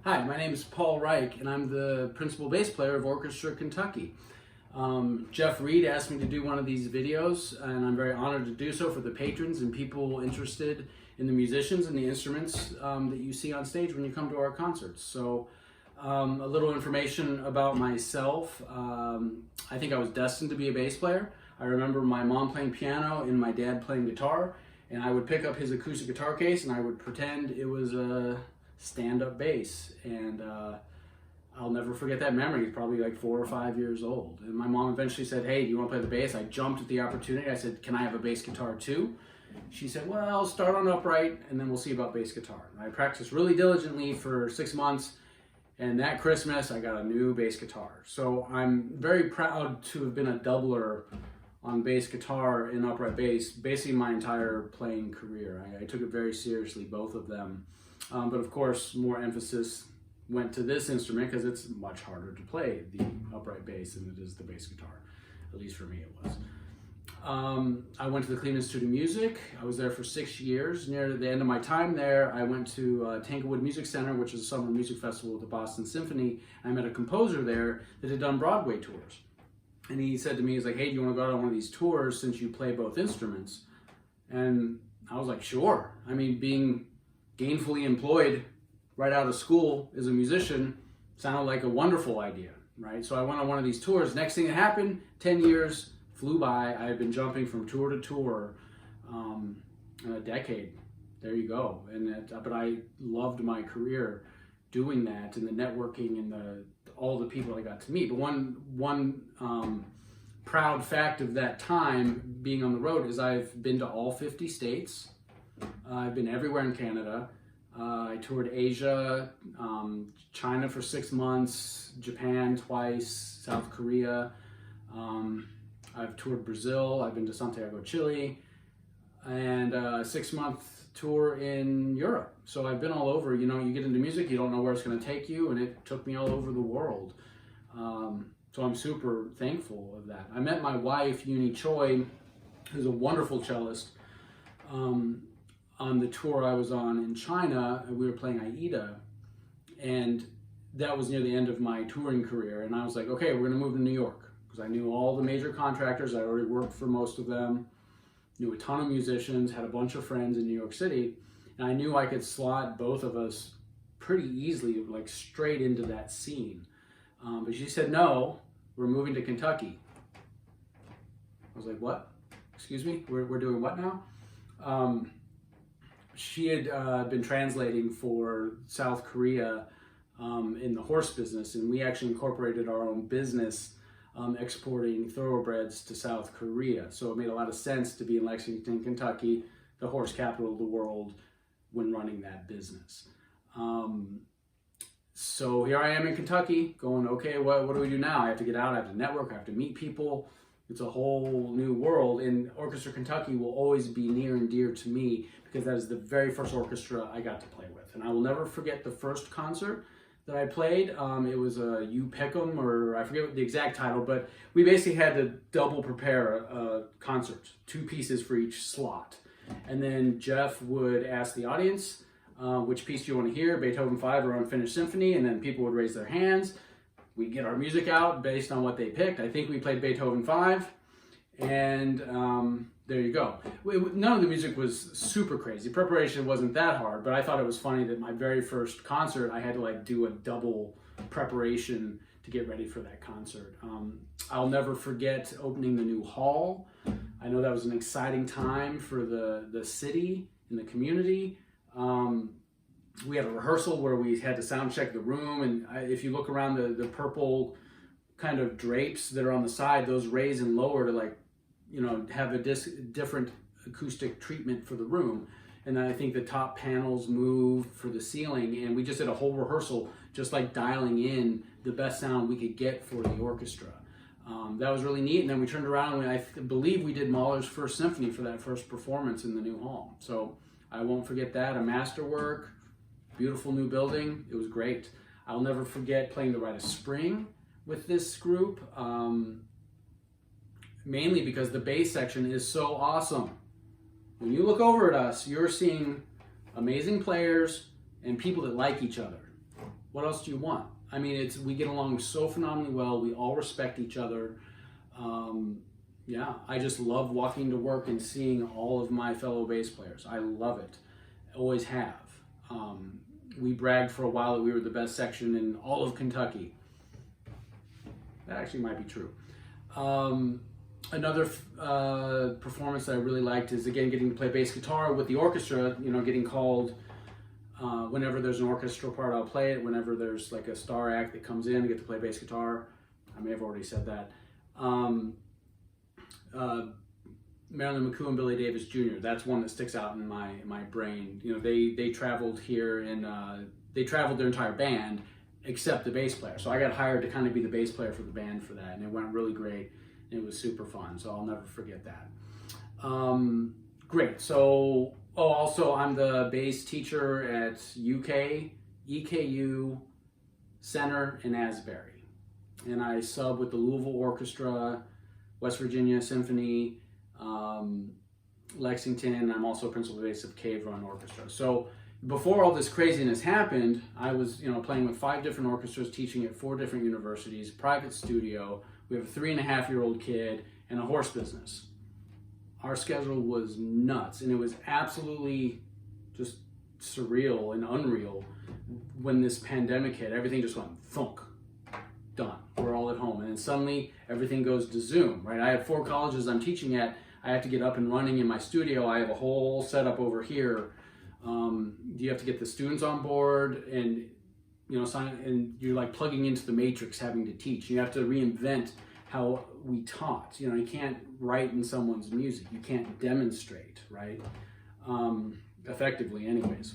Hi, my name is Paul Reich, and I'm the principal bass player of Orchestra Kentucky. Jeff Reed asked me to do one of these videos, and I'm very honored to do so for the patrons and people interested in the musicians and the instruments that you see on stage when you come to our concerts. So, a little information about myself. I think I was destined to be a bass player. I remember my mom playing piano and my dad playing guitar, and I would pick up his acoustic guitar case and I would pretend it was a stand-up bass, and I'll never forget that memory. He's probably like 4 or 5 years old, and my mom eventually said, "Hey, do you want to play the bass?" I jumped at the opportunity. I said, "Can I have a bass guitar too?" She said, "Well, start on upright and then we'll see about bass guitar." And I practiced really diligently for 6 months, and that Christmas I got a new bass guitar. So I'm very proud to have been a doubler on bass guitar and upright bass basically my entire playing career. I took it very seriously, both of them. But of course, more emphasis went to this instrument because it's much harder to play the upright bass than it is the bass guitar. At least for me it was. I went to the Cleveland Institute of Music. I was there for 6 years. Near the end of my time there, I went to Tanglewood Music Center, which is a summer music festival with the Boston Symphony. I met a composer there that had done Broadway tours. And he said to me, he's like, "Hey, do you want to go out on one of these tours since you play both instruments?" And I was like, "Sure." I mean, being gainfully employed right out of school as a musician sounded like a wonderful idea, right? So I went on one of these tours. Next thing that happened, 10 years flew by. I had been jumping from tour to tour a decade. There you go. But I loved my career doing that, and the networking and all the people I got to meet. But one proud fact of that time being on the road is I've been to all 50 states. I've been everywhere in Canada. I toured Asia, China for 6 months, Japan twice, South Korea. I've toured Brazil. I've been to Santiago, Chile, and a 6-month tour in Europe. So I've been all over. You know, you get into music, you don't know where it's going to take you, and it took me all over the world. So I'm super thankful of that. I met my wife, Uni Choi, who's a wonderful cellist. On the tour I was on in China, we were playing Aida, and that was near the end of my touring career. And I was like, okay, we're going to move to New York, because I knew all the major contractors. I already worked for most of them, knew a ton of musicians, had a bunch of friends in New York City, and I knew I could slot both of us pretty easily, like straight into that scene. But she said, "No, we're moving to Kentucky." I was like, "What? Excuse me? We're doing what now?" She had been translating for South Korea in the horse business, and we actually incorporated our own business exporting thoroughbreds to South Korea. So it made a lot of sense to be in Lexington, Kentucky, the horse capital of the world, when running that business. So here I am in Kentucky going, okay, what do we do now? I have to get out, I have to network, I have to meet people. It's a whole new world, and Orchestra Kentucky will always be near and dear to me because that is the very first orchestra I got to play with. And I will never forget the first concert that I played. It was a You Pick 'em, or I forget the exact title, but we basically had to double prepare a concert, 2 pieces for each slot. And then Jeff would ask the audience, which piece do you want to hear, Beethoven 5 or Unfinished Symphony, and then people would raise their hands. We'd get our music out based on what they picked. I think we played Beethoven 5, and there you go. None of the music was super crazy. Preparation wasn't that hard, but I thought it was funny that my very first concert, I had to like do a double preparation to get ready for that concert. I'll never forget opening the new hall. I know that was an exciting time for the city and the community. We had a rehearsal where we had to sound check the room, and if you look around the purple kind of drapes that are on the side, those raise and lower to, like, you know, have a different acoustic treatment for the room. And then I think the top panels moved for the ceiling, and we just did a whole rehearsal just like dialing in the best sound we could get for the orchestra. That was really neat. And then we turned around and I believe we did Mahler's First Symphony for that first performance in the new hall. So I won't forget that. A masterwork, beautiful new building. It was great. I'll never forget playing the Rite of Spring with this group, mainly because the bass section is so awesome. When you look over at us, you're seeing amazing players and people that like each other. What else do you want? I mean, we get along so phenomenally well. We all respect each other. Yeah, I just love walking to work and seeing all of my fellow bass players. I love it. Always have. We bragged for a while that we were the best section in all of Kentucky. That actually might be true. Another performance that I really liked is, again, getting to play bass guitar with the orchestra, you know, getting called. Whenever there's an orchestral part, I'll play it. Whenever there's like a star act that comes in, I get to play bass guitar. I may have already said that. Marilyn McCoo and Billy Davis Jr. That's one that sticks out in my brain. You know, they traveled here and they traveled their entire band except the bass player. So I got hired to kind of be the bass player for the band for that, and it went really great. It was super fun, so I'll never forget that. Great. So, also I'm the bass teacher at UK, EKU, Center, and Asbury. And I sub with the Louisville Orchestra, West Virginia Symphony, Lexington. I'm also principal bass of Cave Run Orchestra. So before all this craziness happened, I was, you know, playing with 5 different orchestras, teaching at 4 different universities, private studio. We have a 3.5-year-old kid and a horse business. Our schedule was nuts, and it was absolutely just surreal and unreal when this pandemic hit. Everything just went thunk, done. We're all at home, and then suddenly everything goes to Zoom, right? I have 4 colleges I'm teaching at. I have to get up and running in my studio. I have a whole setup over here. You have to get the students on board, and you know, and you're like plugging into the matrix, having to teach. You have to reinvent how we taught. You know, you can't write in someone's music. You can't demonstrate, right? Effectively, anyways.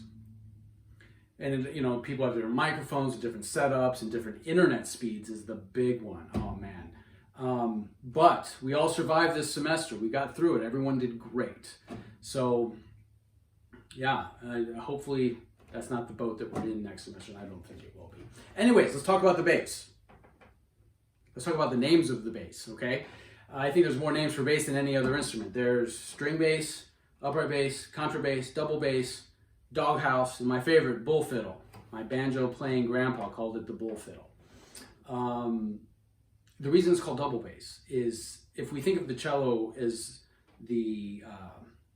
And you know, people have different microphones, different setups, and different internet speeds is the big one. Oh man. But we all survived this semester. We got through it. Everyone did great. So yeah, hopefully that's not the boat that we're in next semester. I don't think it will be. Anyways, let's talk about the bass. Let's talk about the names of the bass, okay? I think there's more names for bass than any other instrument. There's string bass, upright bass, contrabass, double bass, doghouse, and my favorite, bull fiddle. My banjo playing grandpa called it the bull fiddle. The reason it's called double bass is if we think of the cello as the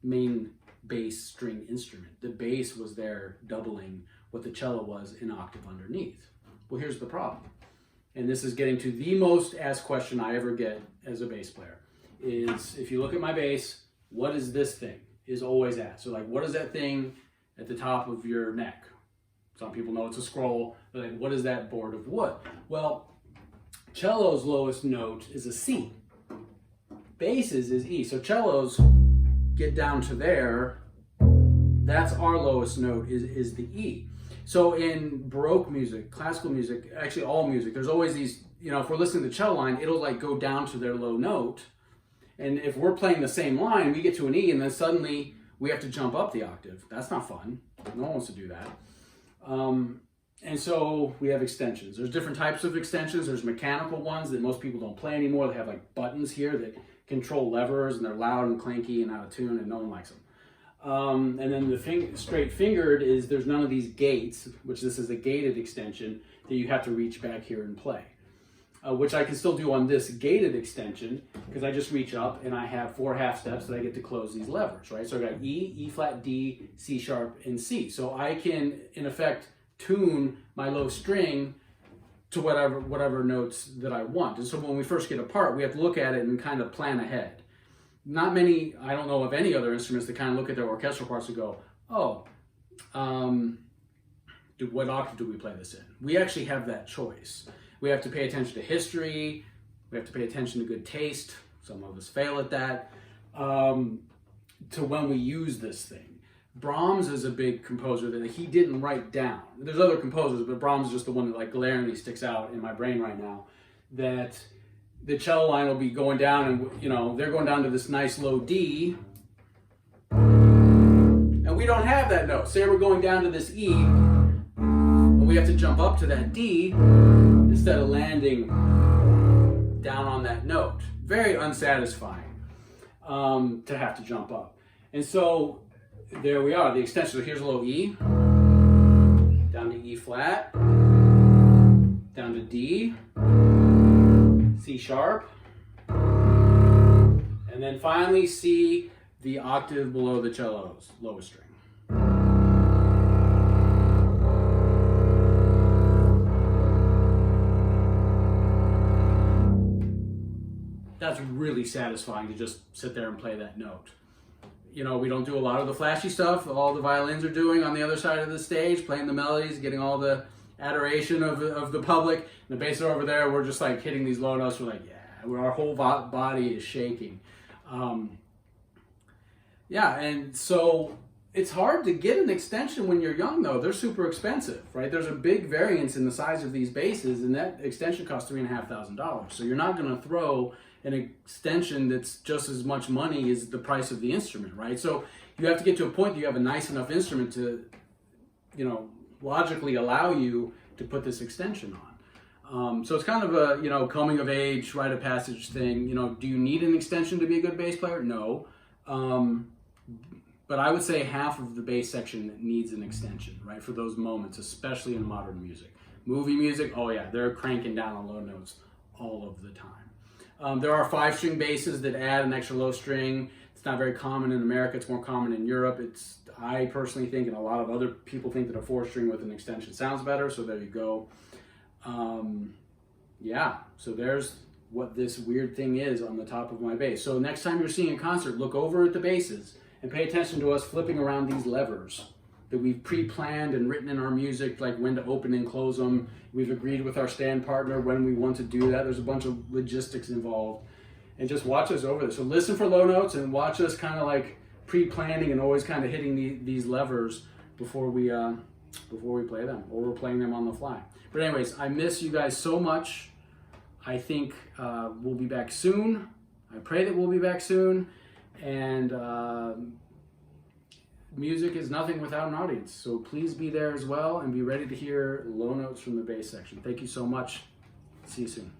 main bass string instrument, the bass was there doubling what the cello was an octave underneath. Well, here's the problem. And this is getting to the most asked question I ever get as a bass player, is if you look at my bass, what is this thing? Is always asked. So like, what is that thing at the top of your neck? Some people know it's a scroll. They're like, what is that board of wood? Well, cello's lowest note is a C. Bass's is E. So cellos get down to there. That's our lowest note is the E. So in Baroque music, classical music, actually all music, there's always these, you know, if we're listening to the cello line, it'll like go down to their low note. And if we're playing the same line, we get to an E and then suddenly we have to jump up the octave. That's not fun. No one wants to do that. And so we have extensions. There's different types of extensions. There's mechanical ones that most people don't play anymore. They have like buttons here that control levers, and they're loud and clanky and out of tune, and no one likes them. And then the straight fingered is there's none of these gates, which this is a gated extension that you have to reach back here and play, which I can still do on this gated extension because I just reach up and I have 4 half steps that I get to close these levers, right? So I got E, E flat, D, C sharp, and C. So I can, in effect, tune my low string to whatever notes that I want. And so when we first get a part, we have to look at it and kind of plan ahead. Not many, I don't know of any other instruments that kind of look at their orchestral parts and go, oh, what octave do we play this in? We actually have that choice. We have to pay attention to history. We have to pay attention to good taste. Some of us fail at that. To when we use this thing. Brahms is a big composer that he didn't write down. There's other composers, but Brahms is just the one that like glaringly sticks out in my brain right now. That the cello line will be going down, and you know they're going down to this nice low D, and we don't have that note. Say we're going down to this E, and we have to jump up to that D instead of landing down on that note. Very unsatisfying to have to jump up. And so there we are, the extension. So here's a low E, down to E flat, down to D, C sharp, and then finally C, the octave below the cello's lowest string. That's really satisfying to just sit there and play that note. You know, we don't do a lot of the flashy stuff all the violins are doing on the other side of the stage, playing the melodies, getting all the adoration of the public. And the bass over there, we're just like hitting these low notes. We're like, yeah, our whole body is shaking. Yeah, and so it's hard to get an extension when you're young, though. They're super expensive, right? There's a big variance in the size of these basses, and that extension costs $3,500. So you're not going to throw an extension that's just as much money as the price of the instrument, right? So you have to get to a point that you have a nice enough instrument to, you know, logically allow you to put this extension on. So it's kind of a, you know, coming of age, rite of passage thing. You know, do you need an extension to be a good bass player? No. But I would say half of the bass section needs an extension, right? For those moments, especially in modern music. Movie music, oh yeah, they're cranking down on low notes all of the time. There are 5-string basses that add an extra low string. It's not very common in America. It's more common in Europe. I personally think, and a lot of other people think, that a 4-string with an extension sounds better. So there you go. Yeah, so there's what this weird thing is on the top of my bass. So next time you're seeing a concert, look over at the basses and pay attention to us flipping around these levers that we've pre-planned and written in our music, like when to open and close them. We've agreed with our stand partner when we want to do that. There's a bunch of logistics involved. And just watch us over this. So listen for low notes and watch us kind of like pre-planning and always kind of hitting these levers before we play them, or we're playing them on the fly. But anyways, I miss you guys so much. I think we'll be back soon. I pray that we'll be back soon. And music is nothing without an audience. So please be there as well and be ready to hear low notes from the bass section. Thank you so much. See you soon.